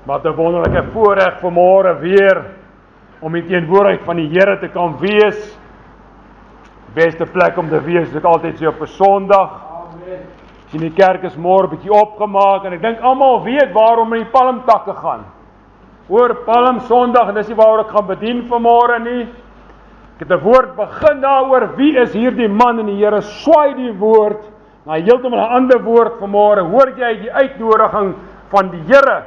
Wat 'n wonderlike voorreg vanmôre weer om in teenwoordigheid van die Here te kan wees. Beste plek om te wees, is ook altyd so op 'n Sondag. Amen. Die kerk is môre bietjie opgemaak en ek dink almal weet waarom in die palmtakke gaan. Oor Palm Sondag, en dis nie waaroor ek gaan bedien vanmôre nie. Ek het 'n woord begin daaroor, wie is hierdie man, en die Here swaai die woord na heeltemal 'n ander woord vanmôre. Hoor jy die uitnodiging van die Here?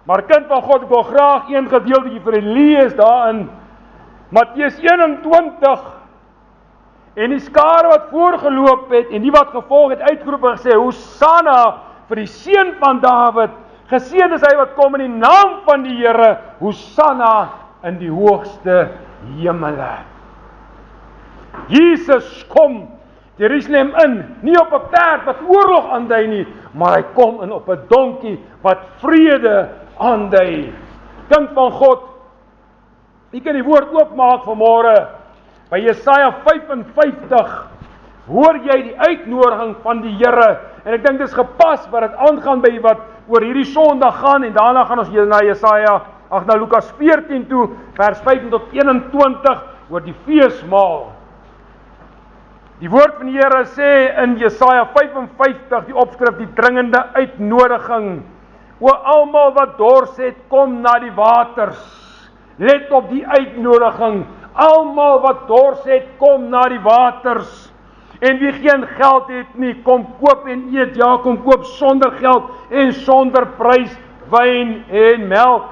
Maar kind van God, ek wil graag een gedeeltjie vir julle lees daarin Matteus 21. En die skare wat voorgeloop het en die wat gevolg het uitgeroep en gesê, Hosanna vir die seun van Dawid. Geseënd is hy wat kom in die naam van die Here. Hosanna in die hoogste hemele. Jesus kom Jerusalem in, nie op 'n perd wat oorlog aandui nie, maar hy kom in op 'n donkie wat vrede aandui. Kind van God, jy kan die woord oopmaak vanmôre by Jesaja 55. Hoor jy die uitnodiging van die Here? En ek dink dit is gepas wat dit aangaan by wat oor hierdie Sondag gaan, en daarna gaan ons na Lukas 14 toe, vers 15 tot 21 oor die feesmaal. Die woord van die Here sê in Jesaja 55 die opskrif, die dringende uitnodiging. O almal wat dors het, kom na die waters. Let op die uitnodiging. Almal wat dors het, kom na die waters. En wie geen geld het nie, kom koop en eet. Ja, kom koop sonder geld en sonder prys wyn en melk.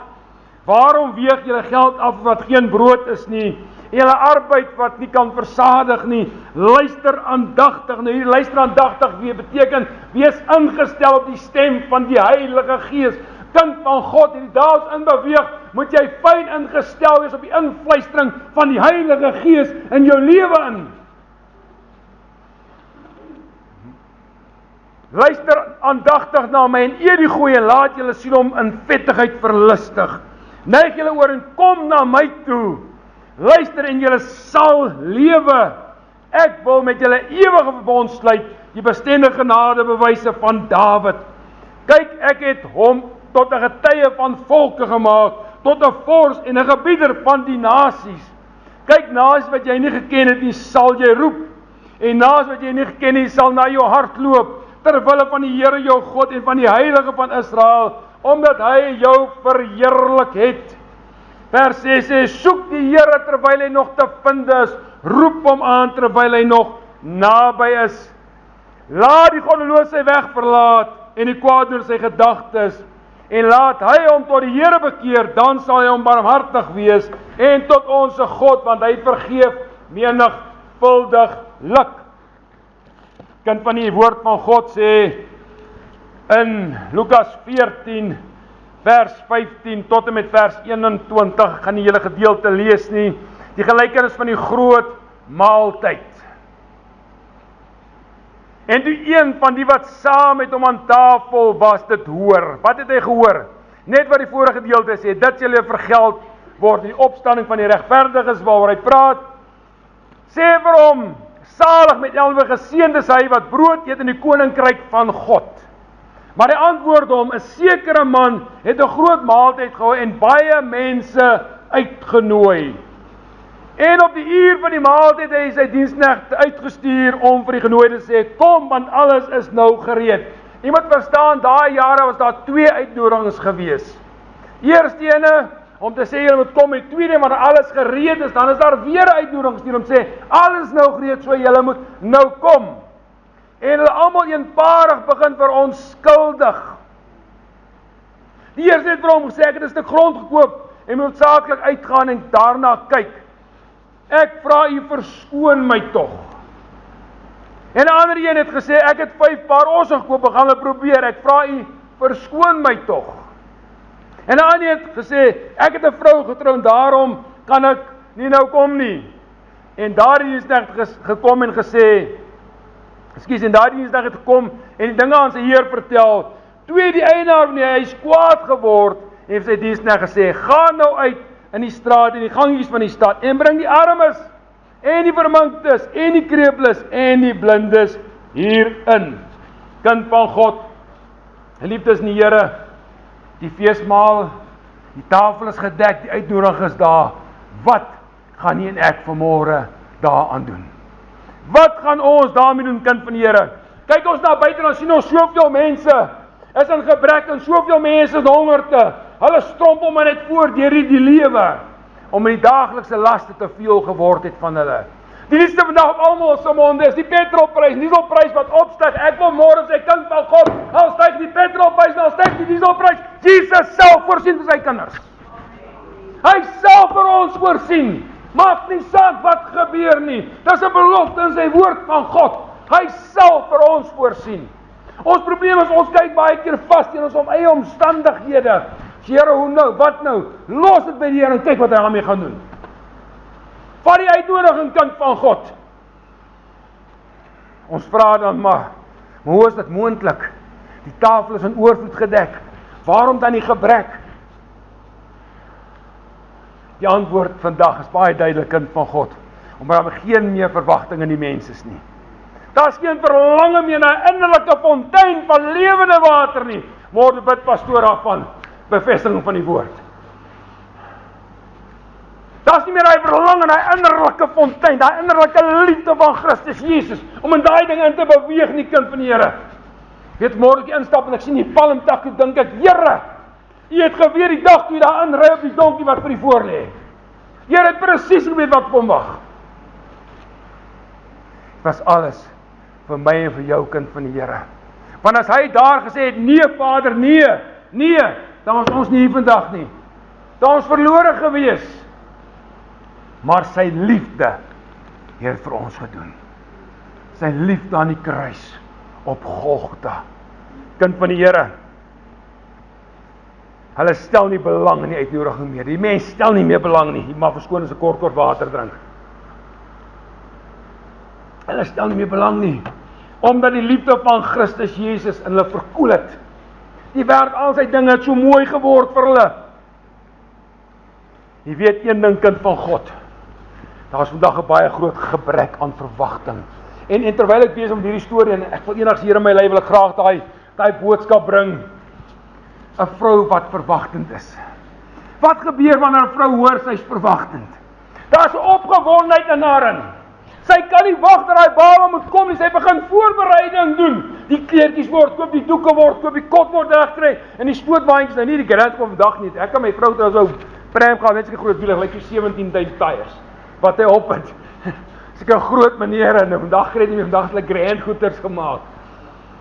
Waarom weeg julle geld af wat geen brood is nie? En julle arbeid wat nie kan versadig nie. Luister aandagtig. Nou hier luister aandagtig beteken wees ingestel op die stem van die Heilige Gees. Kind van God, hierdie dae is in beweeg, moet jy fyn ingestel wees op die invluistering van die Heilige Gees in jou lewe in. Luister aandagtig na my en eer die goeie, laat julle siel hom in vettigheid verlustig. Neig julle oor en kom na my toe. Luister en julle sal lewe. Ek wil met julle ewige verbond sluit, die bestendige genadebewyse van Dawid. Kyk, ek het hom tot 'n getuie van volke gemaak, tot 'n vors en 'n gebieder van die nasies. Kyk, nasies wat jy nie geken het nie, sal jy roep. En nasies wat jy nie geken het nie, sal na jou hart loop, terwille van die Here jou God en van die Heilige van Israel, omdat hy jou verheerlik het. Vers 6 sê, soek die Here terwyl hy nog te vind is, roep hom aan terwyl hy nog naby is. Laat die goddeloos sy weg verlaat en die kwaaddoener sy gedagtes, en laat hy hom tot die Here bekeer, dan sal hy hom barmhartig wees, en tot ons God, want hy vergeef menigvuldiglik. Kind van die woord van God sê in Lukas 14 vers 15 tot en met vers 21, ek gaan die hele gedeelte lees nie, die gelykenis van die groot maaltyd. En toe een van die wat saam met hom aan tafel was dit hoor. Wat het hy gehoor? Net wat die vorige gedeelte sê, dit sal julle vergeld word in die opstanding van die regverdiges waaroor hy praat. Sê vir hom, salig met elke geseënd is hy wat brood eet in die koninkryk van God. Maar hy antwoord hom, 'n sekere man het 'n groot maaltyd gehou en baie mense uitgenooi. En op die uur van die maaltyd het hy sy diensknegte uitgestuur om vir die genooides te sê, kom, want alles is nou gereed. Jy moet verstaan, daai jare was daar 2 uitnodigings gewees. Eerste ene, om te sê, jy moet kom, en tweede, maar alles gereed is, dan is daar weer 'n uitnodiging gestuur om te sê, alles is nou gereed, so jy moet nou kom. En hulle almal eenparig begin verontskuldig. Die eerste het vir hom gesê, ek het 'n stuk grond gekoop, en moet saaklik uitgaan en daarna kyk. Ek vra u verskoon my tog. En 'n ander een het gesê, ek het 5 paar osse gekoop, ek gaan hulle probeer, ek vra u verskoon my tog. En 'n ander het gesê, ek het 'n vrou getrou en daarom kan ek nie nou kom nie. En daardie diensknegt gekom en gesê, en daardie diensknegt het gekom en die dinge aan sy heer vertel. Toe die eienaar van die huis kwaad geword en het sy diensknegt gesê, gaan nou uit in die straat en die gangetjies van die stad en bring die armes en die verminktes en die kreuples en die blindes hierin. Kind van God, geliefdes in die Here, die feesmaal Die tafel is gedek, die uitnodiging is daar. Wat gaan jy en ek vanmôre daaraan doen? Wat gaan ons daarmee doen, kind van die Here? Kyk ons na buite en sien ons soveel mense is in gebrek en soveel mense is hongerte. Hulle strompel maar net voor deur die lewe, om in die daaglikse laste te veel geword het van hulle. Die liefste vandag op almal se monde is die petrolprys, dieselprys wat opstyg. Ek wil môre sê kind van God, al styg die petrolprys, al styg die dieselprys, Jesus self voorsien vir sy kinders. Hy self vir ons voorsien. Maak nie saak wat gebeur nie. Dis 'n belofte in sy woord van God. Hy self vir ons voorsien. Ons probleem is ons kyk baie keer vas teen ons eie omstandighede. Here, hoe nou? Wat nou? Los dit by die Here en kyk wat hy daarmee gaan doen. Vat die uitnodiging, kind van God. Ons vra dan maar hoe is dit moontlik? Die tafel is in oorvloed gedek. Waarom dan die gebrek? Die antwoord vandag is baie duidelik, kind van God. Omdat daar geen meer verwagting in die mens is nie. Daar's geen verlange meer na 'n innerlike fontein van lewende water nie. Môre bid pastoor daarvan, bevestiging van die woord. Daar's nie meer daai verlange na 'n innerlike fontein, daai innerlike liefde van Christus Jesus, om in daai ding in te beweeg nie, kind van die Here. Weet môre ek instap en ek sien die palmtak, toe dink ek, Here, U het geweet die dag toe jy daar inry op die donkie wat vir U voor lê. Here het presies geweet wat op hom wag. Dit was alles vir my en vir jou, kind van die Here. Want as hy daar gesê het, nee Vader, nee, dan was ons nie hier vandag nie. Dan was verlore gewees. Maar sy liefde het vir ons gedoen. Sy liefde aan die kruis op Golgotha. Kind van die Here. Hulle stel nie belang in die uitnodiging meer. Die mens stel nie meer belang nie. Jy mag verskoon as 'n kort water drink. Hulle stel nie meer belang nie. Omdat die liefde van Christus Jesus in hulle verkoel het. Die wêreld, al sy dinge het so mooi geword vir hulle. Jy weet een ding, kind van God. Daar is vandag 'n baie groot gebrek aan verwagting. En terwyl ek besig met hierdie storie en ek wil eendag hier in my lewe wil ek graag daai boodskap bring. 'n Vrou wat verwagtend is. Wat gebeur wanneer 'n vrou hoor sy's verwagtend? Daar's 'n opgewondenheid in haar in. Sy kan nie wag dat daai baba moet kom nie. Sy begin voorbereiding doen. Die kleertjies word koop, die doeke word koop, die kot word regkry en die stootwaandjies. Nou nie die grand kom vandag nie. Ek kan my vrou trouens ou pram gaan, net so groot wiele, lyk so 17.000 tyres wat hy op het. Seker groot meneer en vandag kry hy nie, vandag het hulle grand goeders gemaak.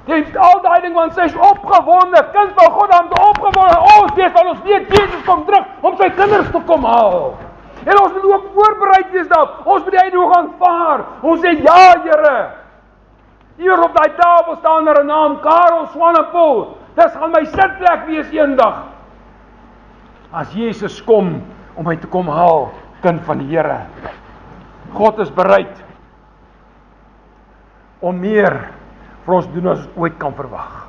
Jy het al daai ding want sy's opgewonde, kind van God, dan opgewonde. Ons weet Jesus kom terug om sy kinders te kom haal. En ons moet ook voorbereid wees daarop. Ons moet die uitnodiging aanvaar. Ons sê ja, Here. Hier op daai tafel staan 'n naam, Karel Swanepoel. Dis gaan my sitplek wees eendag. As Jesus kom om my te kom haal, kind van die Here. God is bereid om meer vir ons doen as ons ooit kan verwag.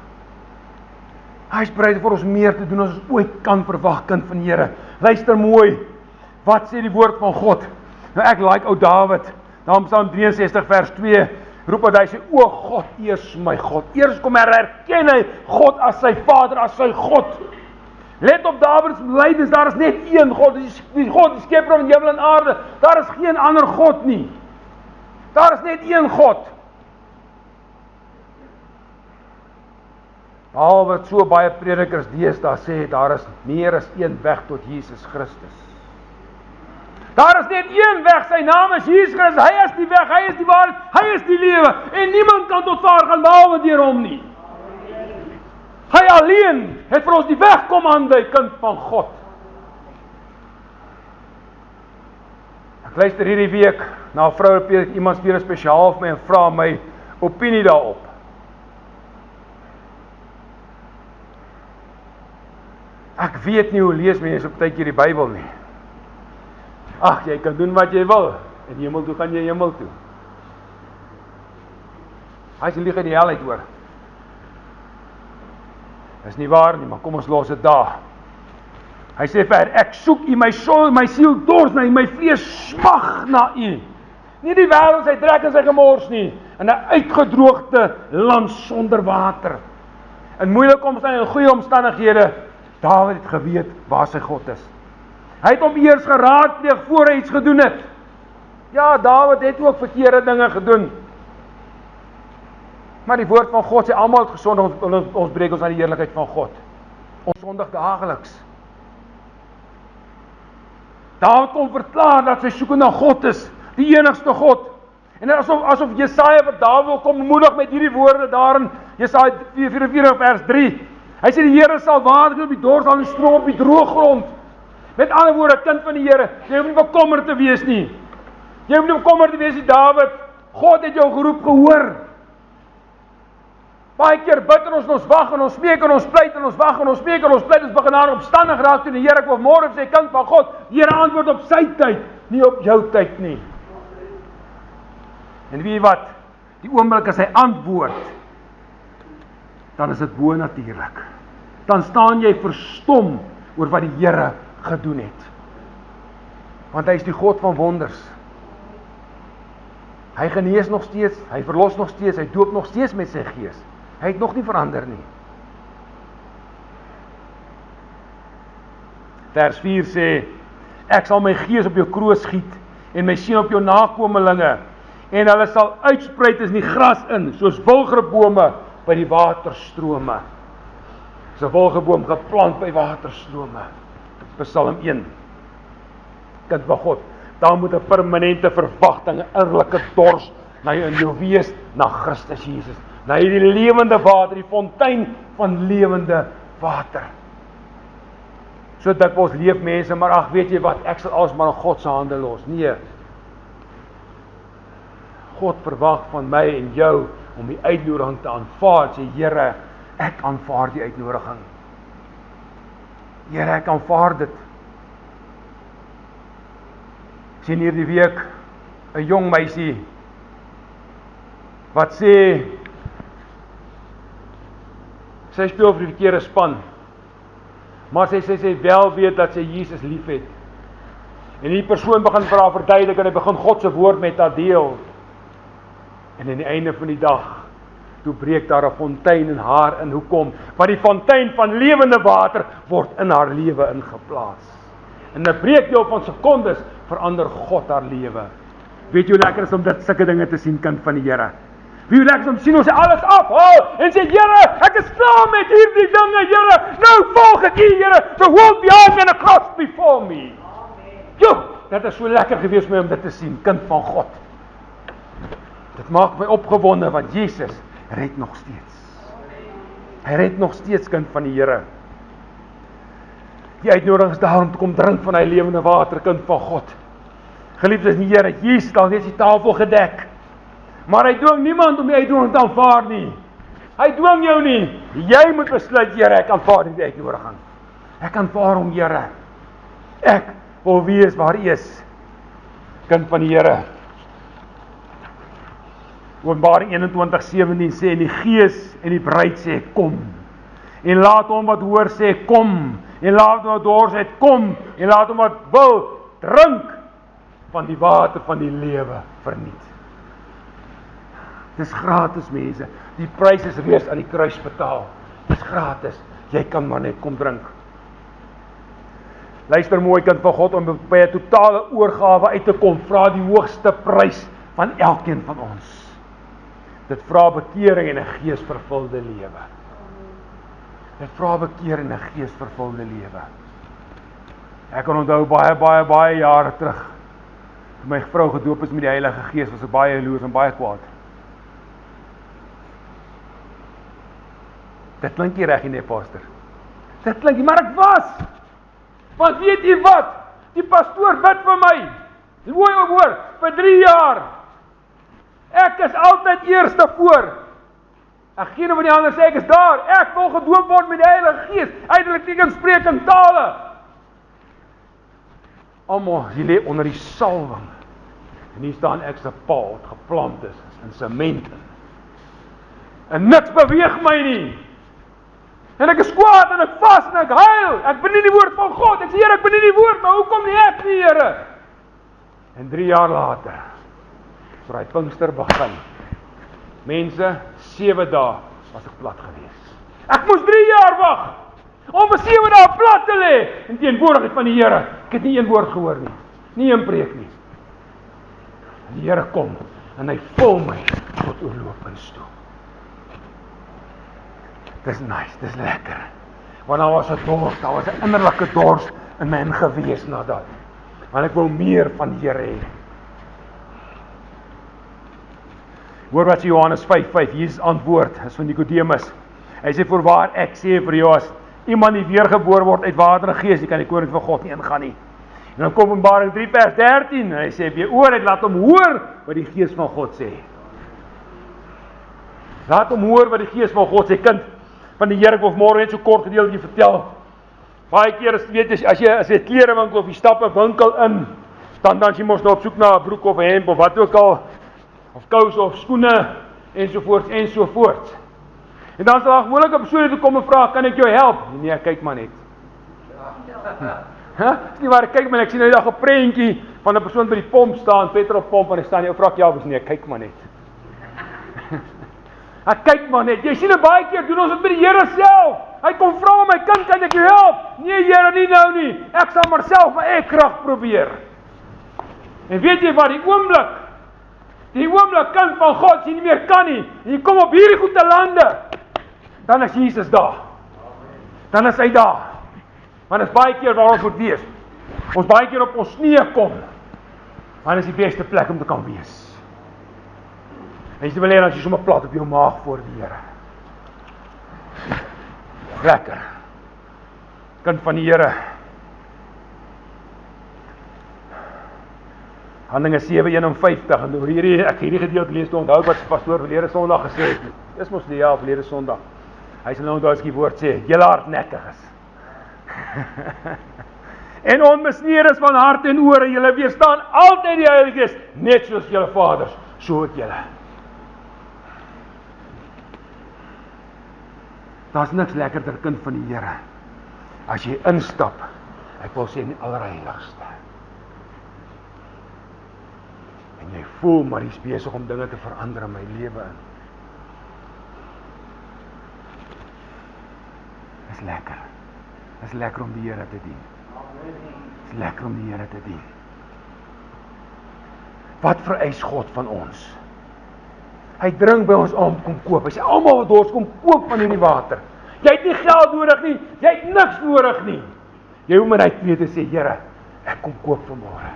Hy is bereid vir ons meer te doen as ons ooit kan verwag, kind van die Here. Luister mooi. Wat sê die woord van God? Nou ek like ou Dawid. Daar in Psalm 63 vers 2 roep hy sê, o God, eers my God. Eers kom hy erken hy God as sy Vader, as sy God. Let op Dawid se lydens, daar is net een God, die God, die skepper van hemel en aarde. Daar is geen ander God nie. Daar is net een God. Behalwe wat so baie predikers deesdae sê, daar is meer as een weg tot Jesus Christus. Daar is net een weg, sy naam is Jesus Christus. Hy is die weg, hy is die waarheid, hy is die lewe. En niemand kan tot Vader gaan behalwe deur hom nie. Hy alleen het vir ons die weg kom aandui, kind van God. Ek luister hierdie week na 'n vrou, iemand stuur spesiaal vir my en vra my opinie daarop. Ek weet nie hoe lees mense op tydjie die Bybel nie. Ag, jy kan doen wat jy wil, en hemel toe gaan jy hemel toe. Hy is lieg in die hel uit hoor. Dis nie waar nie, maar kom ons los dit daar. Hy sê verder, ek soek U, my siel dors na U, my vlees smag na U. Nie die wêreld sy trek en sy gemors nie, in 'n uitgedroogde land sonder water. In moeilike omstandighede en goeie omstandighede, Dawid het geweet waar sy God is. Hy het hom eers geraadpleeg voor hy iets gedoen het. Ja, Dawid het ook verkeerde dinge gedoen. Maar die woord van God sê almal het gesondig, ons breek ons aan die heerlikheid van God. Ons sondig dageliks. Dawid kon verklaar dat sy soeke na God is, die enigste God. En asof Jesaja vir Dawid wil kom bemoedig met hierdie woorde daarin, Jesaja 44 vers 3. Hy sê die Here sal water op die dors en stroom op die droë grond. Met ander woorde, kind van die Here, jy hoef nie bekommerd te wees nie. Jy hoef nie bekommerd te wees nie, Dawid. God het jou geroep gehoor. Baie keer bid ons wag en ons smeek en ons pleit en ons wag en ons smeek en ons pleit, ons begin daar opstandig raak toe die Here, ek wil môre sê, kind van God, die Here antwoord op sy tyd, nie op jou tyd nie. En weet jy wat? Die oomblik as hy antwoord, dan is dit bo-natuurlik. Dan staan jy verstom oor wat die Here gedoen het. Want hy is die God van wonders. Hy genees nog steeds, hy verlos nog steeds, hy doop nog steeds met sy gees. Hy het nog nie verander nie. Vers 4 sê, ek sal my gees op jou kroos giet, en my seën op jou nakomelinge, en hulle sal uitsprei tussen die gras in, soos wilgebome by die waterstrome. So 'n wilgeboom geplant by waterstrome. Psalm 1. Kind van God, daar moet 'n permanente verwagting, 'n innerlike dors na jou in jou wees, na Christus Jesus. Na hierdie lewende water, die fontein van lewende water. So dikwels leef mense, maar ag, weet jy wat, ek sal alles maar in God se hande los. Nee. God verwag van my en jou om die uitnodiging te aanvaar. Sê, Here, ek aanvaar die uitnodiging. Here, ek aanvaar dit. Ek sien hierdie week 'n jong meisie wat sê sy speel vir die verkeerde span, maar sy wel weet dat sy Jesus lief het. En die persoon begin vir haar verduidelik en hy begin God se woord met haar deel. En aan die einde van die dag, toe breek daar 'n fontein in haar in. Hoekom? Want die fontein van lewende water word in haar lewe ingeplaas. En 'n breekdeel van sekondes verander God haar lewe. Weet jy hoe lekker is om dit sulke dinge te sien, kind van die Here? Wie lekker is om sien ons alles afhaal en sê, Here, ek is klaar met hierdie dinge, Here. Nou volg ek U, Here. The world behind me and a cross before me. Jo, dit is so lekker gewees vir my om dit te sien, kind van God. Dit maak my opgewonde want Jesus red nog steeds. Hy red nog steeds, kind van die Here. Die uitnodiging is daar om te kom drink van hy lewende water, kind van God. Geliefdes in die Here, Jesus het al net die tafel gedek. Maar hy dwing niemand om die uitnodiging te aanvaar nie. Hy dwing jou nie. Jy moet besluit, Here, ek aanvaar die uitnodiging. Ek aanvaar hom, Here. Ek wil wees waar U is, kind van die Here. Openbaring 21:17 sê, en die Gees en die bruid sê, kom. En laat hom wat hoor sê, kom. En laat hom wat dors het, kom. En laat hom wat wil, drink van die water van die lewe verniet. Dis gratis, mense. Die prys is reeds aan die kruis betaal. Dis gratis. Jy kan maar net kom drink. Luister mooi, kind van God, om by 'n totale oorgawe uit te kom, vra die hoogste prys van elkeen van ons. Dit vra bekering en 'n geesvervulde lewe. Dit vra bekering en 'n geesvervulde lewe. Ek kan onthou baie jare terug, toe my vrou gedoop is met die Heilige Gees, was ek baie jaloers en baie kwaad. Dit klink nie reg nie, pastor. Dit klink nie, maar ek was. Want weet jy wat? Die pastoor bid vir my. Hoor, vir 3 jaar. Ek is altyd eerste voor. Ek gee nou van die ander sê, ek is daar. Ek wil gedoop word met die Heilige Gees. Uiteindelik nie kan spreek in tale. Almal, jy lê onder die salwing. En hier staan ek se paal wat geplant is in sement. En niks beweeg my nie. En ek is kwaad en ek vas en ek huil. Ek bedien die woord van God. Ek sê, Here, ek bedien die woord, maar hoekom nie ek nie, Here? En 3 jaar later, vir hy Pinkster begin. Mense, 7 dae was ek plat gewees. Ek moes 3 jaar wag. Om vir 7 dae plat te lê in teenwoordigheid van die Here. Ek het nie een woord gehoor nie. Nie een preek nie. En die Here kom en hy vul my tot oorlopends toe. Dis nice, dis lekker. Want daar was 'n dors, daar was 'n innerlike dors in my gewees na dat. Want ek wil meer van die Here hê. Hoor wat sê Johannes 5:5, Jesus antwoord, is van Nikodemus. Hy sê, voorwaar ek sê vir jou, as iemand nie weergebore word uit water en gees, die kan die koninkryk van God nie ingaan nie. En dan kom Openbaring 3 vers 13, en hy sê, wie oor het, laat hom hoor wat die gees van God sê. Laat hom hoor wat die gees van God sê. Kind van die Here, ek wil vanmôre net so kort gedeeltjie vertel. Baie keer as jy 'n klerewinkel of jy stap 'n winkel in, dan jy mos nou op soek na 'n broek of 'n hemp of wat ook al, of kouse of skoene, ensovoorts, ensovoorts. En dan sal daar gewoonlik 'n persoon toe kom en vra, kan ek jou help? Nee, kyk maar net. Is nie waar, kyk maar, ek sien nou die dag 'n prentjie van 'n persoon by die pomp staan, petrolpomp, en hy staan, jy vra ek jou, nee, kyk maar net. Kyk maar net, jy sien baie keer doen ons dit met die Here self. Hy kom vra my, kind, kan ek jou help? Nee Here, nie nou nie, ek sal maar self my eie krag probeer. En weet jy wat, die oomblik kind van God, as jy nie meer kan nie, en jy kom op hierdie goeie lande, dan is Jesus daar. Dan is hy daar. Want is baie keer waar ons moet wees. Ons baie keer op ons knieë kom. Dan is die beste plek om te kan wees. En jy wil hê as jy sommer plat op jou maag voor die Here. Lekker. Kind van die Here. Handelinge 7:51, en oor ek hierdie gedeelte lees te onthou wat pastoor verlede Sondag gesê het. Dis mos die verlede Sondag. Hy sal nou onthou as die woord sê, julle hardnekkig is. En onbesneer is van hart en ore, julle weerstaan altyd die Heilige Gees, net soos julle vaders, so ook julle. Daar's niks lekkerder, kind van die Here, as jy instap, ek wil sê in die allerheiligste. En jy voel, maar jy's besig om dinge te verander in my lewe in. Dis lekker. Dis lekker om die Here te dien. Dis lekker om die Here te dien. Wat vereis God van ons? Hy dring by ons om, kom koop. Hy sê, almal wat dors, kom koop van hierdie water. Jy het nie geld nodig nie, jy het niks nodig nie. Jy hoef maar net weer te sê, Here, ek kom koop vanmôre.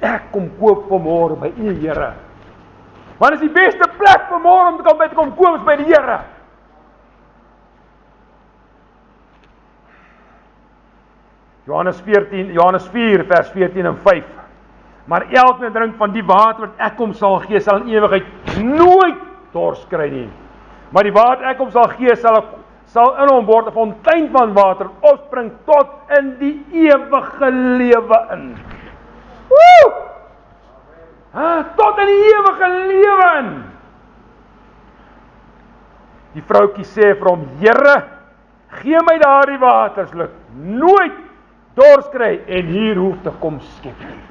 Ek kom koop vanmôre by U, Here. Want is die beste plek vanmôre om te kom koop is by die Here. Johannes 4 vers 14 en 5. Maar elkeen drink van die water wat ek hom sal gee, sal in ewigheid nooit dors kry nie. Maar die water ek hom sal gee, sal in hom word 'n fontein van water opspring tot in die ewige lewe in. Woe! Tot in die ewige lewe in. Die vroutjie sê vir hom, Here, gee my daardie water, sodat ek nooit dors kry en hier hoef te kom skep nie.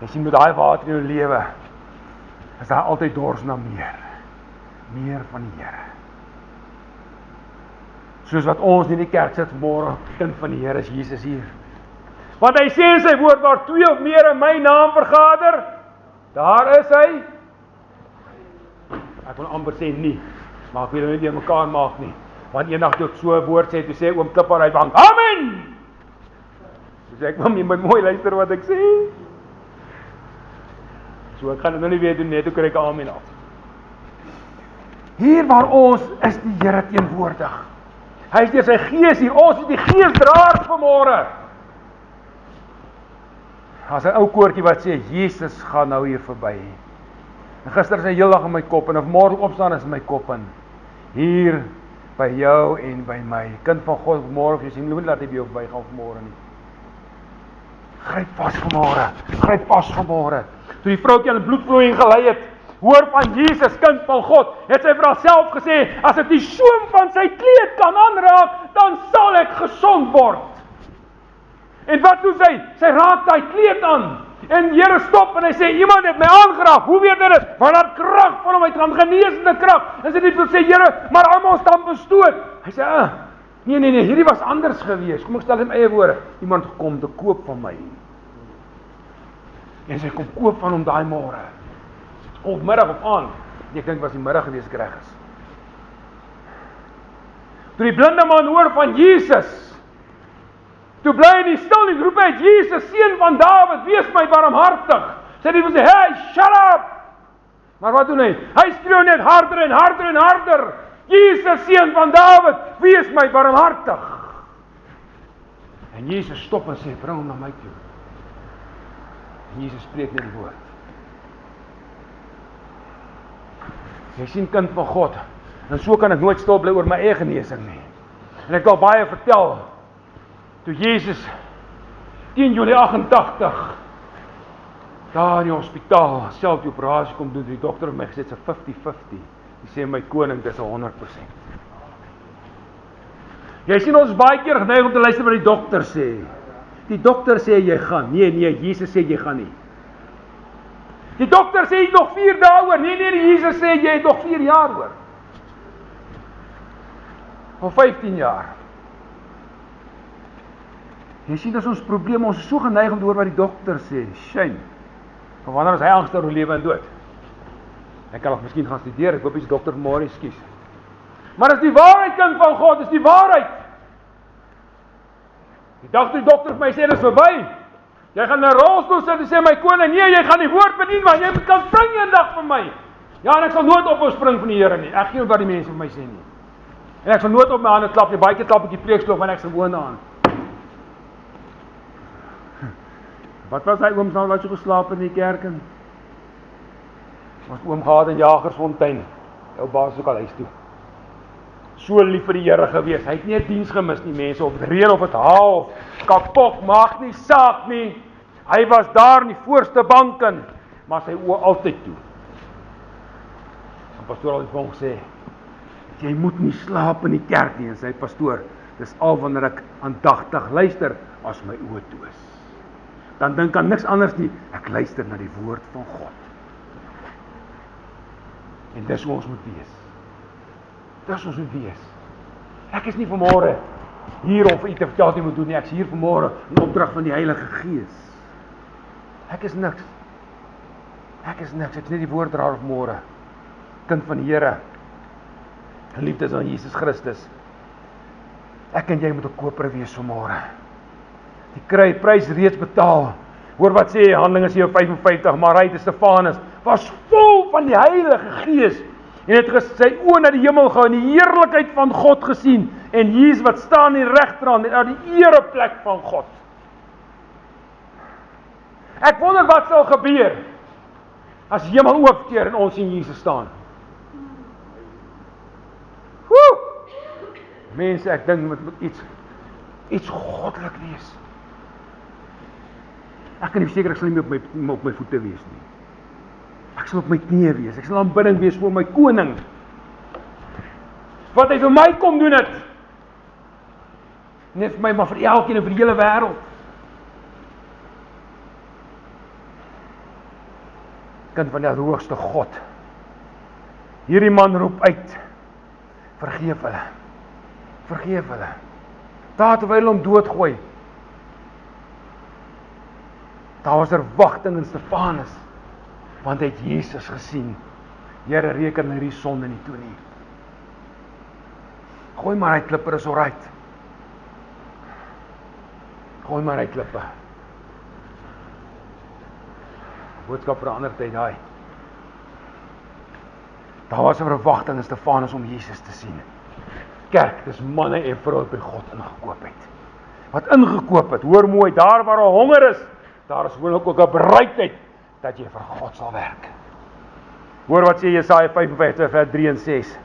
As jy met daai water in jou lewe, is daar altyd dors na meer van die Here. Soos wat ons in die kerk sit môre, kind van die Here is Jesus hier. Want hy sê in sy woord, waar 2 of meer in my naam vergader, daar is hy. Ek wil amper sê nie, maar ek wil nie die mekaar maak nie. Want eendag toe ek so 'n woord sê, toe sê oom Klipper uit bank, amen! Toe sê ek, mami, my mooi luister wat ek sê. So ek gaan dit nou nie weer doen, net toe kry ek amen af. Hier waar ons is die Here teenwoordig. Hy is deur sy Gees hier, ons is die Geesdraers vanmôre. As 'n ou koortjie wat sê, Jesus gaan nou hier verby. En gister is hy heel dag in my kop, en vanmôre opstaan is in my kop in. Hier, by jou en by my. Kind van God, vanmôre, jy sien, moet laat hy by jou verby gaan vanmôre nie. Gryp vas vanmôre, gryp vas vanmôre. Toe die vroukie aan bloedvloeiing gelei het, hoor van Jesus, kind van God, het sy vir haarself gesê, as ek die soem van sy kleed kan aanraak, dan sal ek gesond word. En wat doen sy? Sy raak daai kleed aan. En die Here stop en hy sê, iemand het my aangeraak. Hoe weet hy dit? Want dat krag van hom uit gaan, geneesende krag. En sy het sê, Here, maar almal staan bestoot. Hy sê, nee, hierdie was anders gewees. Kom ek stel in my eie woorde. Iemand gekom te koop van my. En sy kom koop van hom daai môre. Of middag of aand. Ek dink was die middag gewees, reg is. Toe die blinde man hoor van Jesus, toe bly hy nie stil nie, roep hy, Jesus, seun van Dawid, wees my barmhartig. Sy het gesê, hey, shut up! Maar wat doen hy? Hy skreeu net harder en harder en harder. Jesus, seun van Dawid, wees my barmhartig. En Jesus stop en sê, bring hom na my toe. En Jesus spreek net die woord. Jy sien, kind van God, en so kan ek nooit stil bly oor my eie genesing nie. En ek het al baie vertel, toe Jesus 10 Julie 88 daar in die hospitaal self die operasie kom doen, die dokter het my gesê, dit is 50-50. Die sê my koning, dit is 100%. Jy sien, ons is baie keer geneig om te luister wat die dokter sê. Die dokter sê jy gaan, nee, Jesus sê jy gaan nie. Die dokter sê jy nog 4 dae oor, nee, Jesus sê jy het nog 4 jaar oor. Of 15 jaar. Jy sien, dis ons probleem, ons is so geneig om te hoor wat die dokter sê, shame. Van wanneer is hy angstig oor lewe en dood? Ek kan nog miskien gaan studeer, ek hoop die dokter vanmôre ekskuus. Maar dis die waarheid, kind van God, dis die waarheid. Die dag toe die dokter vir my sê, dis verby. Jy gaan in 'n rolstoel sit en sê, my koning, nee, jy gaan die woord bedien, maar jy kan spring eendag vir my. Ja, en ek sal nooit ophou spring van die Here nie. Ek gee nie wat die mense vir my sê nie. En ek sal nooit op my hande klap nie, baie keer klap ek die preekstoel en ek se woorde aan. Wat was hy ooms nou wat so geslaap in die kerk en? Ons oom gehad in Jagersfontein. Jou baas ook al huis toe. So lief vir die Here gewees. Hy het nie 'n diens gemis nie, mense, of dit reën of dit haal of kapok, maak nie saak nie. Hy was daar in die voorste bank in, maar sy oë altyd toe. En pastoor het vir hom gesê, jy moet nie slaap in die kerk nie, en sy pastoor, dis al wanneer ek aandagtig luister as my oë toe is. Dan dink aan niks anders nie, ek luister na die woord van God. En dis hoe ons moet wees. Dis ons moet wees. Ek is nie vanmôre hier om vir u te vertel wat jy moet doen nie, ek is hier vanmôre in opdrag van die Heilige Gees. Ek is niks. Ek is net die woorddraer vanmôre. Kind van die Here. Geliefdes aan Jesus Christus. Ek en jy moet 'n koper wees vanmôre. Die prys reeds betaal. Hoor wat sê Handelinge 7:55, maar hy, Stefanus, was vol van die Heilige Gees en het sy oë na die hemel gehou en die heerlikheid van God gesien en Jesus wat staan in die regterhand en die ereplek van God. Ek wonder wat sal gebeur as die hemel oopkeer en ons sien Jesus staan. Mense, ek dink moet iets goddelik wees. Ek kan nie verseker ek sal nie op my voete wees nie. Ek sal op my knieë wees. Ek sal aanbidding wees voor my koning. Wat hy vir my kom doen het. Nie vir my, maar vir elkeen en vir die hele wêreld. Kind van die hoogste God. Hierdie man roep uit. Vergeef hulle. Vergeef hulle. Daar terwyl hulle hom doodgooi. Daar was verwagting in Stefanus, want hy het Jesus gesien. Here, reken hierdie sonde nie toe nie. Gooi maar uit klippe, is alright. Gooi maar uit klippe. Boodskap vir 'n ander tyd, daai. Daar was 'n verwagting in Stefanus om Jesus te sien. Kerk, dis manne en vroue by God ingekoop het. Wat ingekoop het, hoor mooi, daar waar daar honger is, daar is ook 'n bereidheid dat jy vir God sal werk. Hoor wat sê Jesaja 55 vers 3 en 6.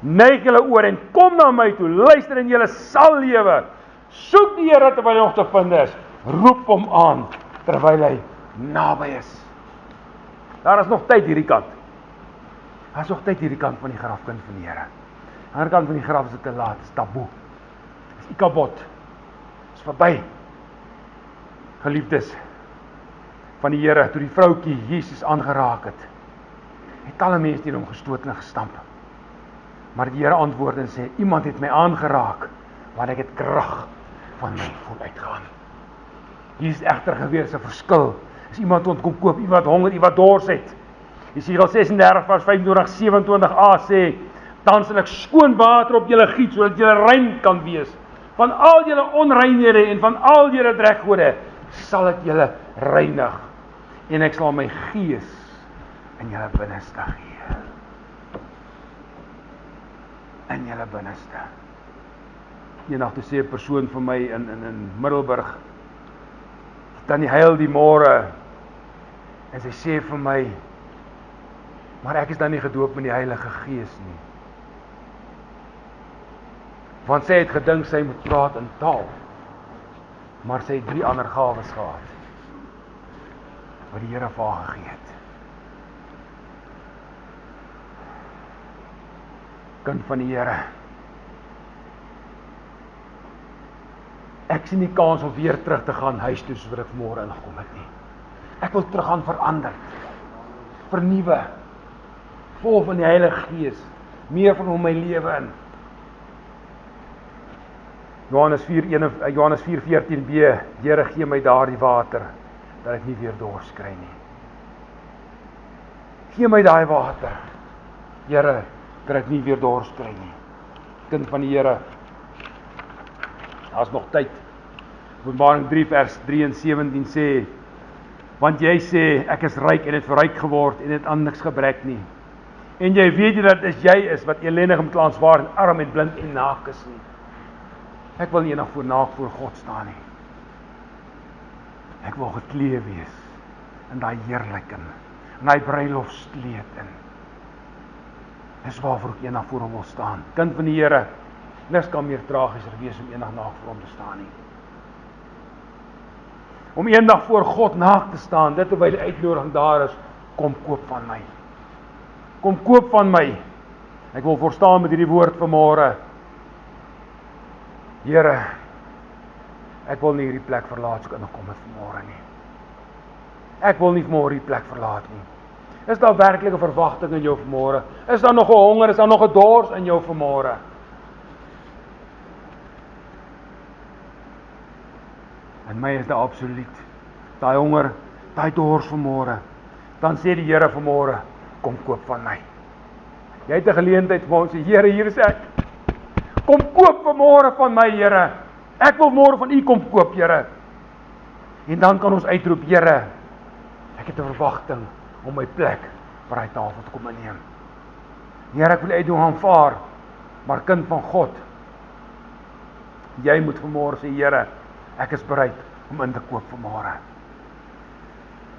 Neig julle oor en kom na my toe, luister en julle sal lewe. Soek die Here terwyl hy nog te vind is. Roep hom aan terwyl hy naby is. Daar is nog tyd hierdie kant. Daar is nog tyd hierdie kant van die graf, kind van die Here. Aan die ander kant van die graf is dit te laat, is taboe. Is Ikabod. Is verby. Geliefdes, van die Here, toe die vroukie Jesus aangeraak het, het alle mense teen hom gestoot en gestamp. Maar die Here antwoord en sê, iemand het my aangeraak, want ek het krag van my voet uitgaan. Hier is egter gewees 'n verskil. Is iemand ontkom koop, iemand honger, iemand dors het. Jesaja 36 vers 25-27a sê, dan sal ek skoon water op julle giet, sodat julle rein kan wees. Van al julle onreinhede en van al julle dreggode sal ek julle reinig. En ek sal my gees in julle binneste gee. In julle binneste. Eendag toe sê 'n persoon vir my in Middelburg, dan huil die môre, en sy sê vir my, maar ek is dan nie gedoop met die Heilige Gees nie. Want sy het gedink sy moet praat in taal, maar sy het 3 ander gawes gehad, wat die Here vir haar gegee het. Kind van die Here, ek sien nie kans om weer terug te gaan huis toe soos wat ek vanmôre ingekom het nie. Ek wil terug gaan verander, vernuwe, vol van die Heilige Gees, meer van hom my lewe in. Johannes 4:14b, Here gee my daardie water, dat ek nie weer dors kry nie. Gee my daai water, Here, dat ek nie weer dors kry nie. Kind van die Here, daar is nog tyd. Openbaring 3 vers 3 en 17 sê, want jy sê, ek is ryk en het verryk geword en het aan niks gebrek nie. En jy weet nie dat jy is wat ellendig en klanswaar en arm en blind en naak is nie. Ek wil nie eendag naak voor God staan nie. Ek wil geklee wees in daai heerlik in daai bruilofskleed in. Dis waarvoor ek eendag voor hom wil staan. Kind van die Here, niks kan meer tragischer wees om eendag naak voor hom te staan nie. Om eendag voor God naak te staan, dit terwyl die uitnodiging daar is, kom koop van my. Kom koop van my. Ek wil voorstaan met hierdie woord vanmôre. Here, ek wil nie hierdie plek verlaat soos ek ingekom het vanmôre nie. Ek wil nie vanmôre hierdie plek verlaat nie. Is daar werklike verwagting in jou vanmôre? Is daar nog 'n honger, is daar nog 'n dors in jou vanmôre? In my is daar absoluut daai honger, daai dors vanmôre. Dan sê die Here vanmôre, kom koop van my. Jy het 'n geleentheid vir ons sê, Here, hier is ek. Kom koop vanmôre van my, Here. Ek wil môre van U kom koop, Here. En dan kan ons uitroep, Here, ek het 'n verwagting om my plek by daai tafel te kom inneem. Here, ek wil U doen aanvaar, maar kind van God, jy moet vanmôre sê, Here, ek is bereid om in te koop vanmôre.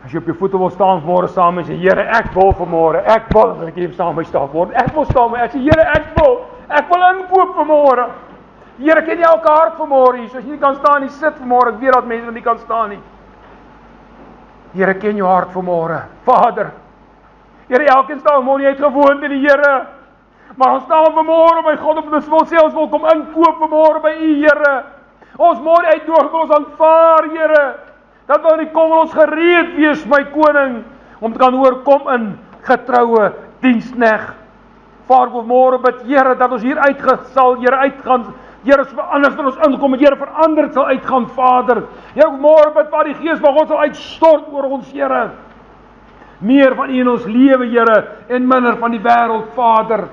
As jy op jou voete wil staan vanmôre saam en sê, Here, ek wil vanmôre, ek wil dat ek hier saam met my staan word. Ek wil staan met, ek sê, Here, ek wil inkoop vanmôre. Here, ken jy elke hart vanmôre hier, so as jy nie kan staan nie, sit vanmôre, ek weet dat mense nie kan staan nie. Here, ken jou hart vanmôre, Vader. Here, elkeen staan vanmôre, jy het gewoond in die Here. Maar ons staan vanmôre, my God, op ons wil sê, ons wil kom inkoop vanmôre by U, Here. Ons môre uitnodiging wil ons aanvaar, Here. Dat wil nie kom, wil ons gereed wees, my koning, om te kan hoor, kom in, getroue diensknegt. Vader, vanmôre bid, Here, dat ons hier sal, Here, uitgaan, Here, so anders dan ons inkom, Here, veranderd sal uitgaan, Vader. Here, vanmôre bid, Vader, die Gees van God sal uitstort oor ons, Here. Meer van U in ons lewe, Here, en minder van die wêreld, Vader.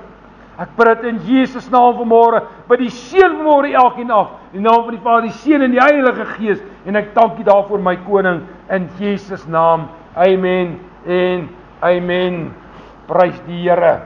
Ek bid dit in Jesus naam vanmôre, bid die seën vanmôre elkeen af, in die naam van die Vader, die Seun en die Heilige Gees, en ek dank U daarvoor, my koning, in Jesus naam. Amen en amen. Prys die Here.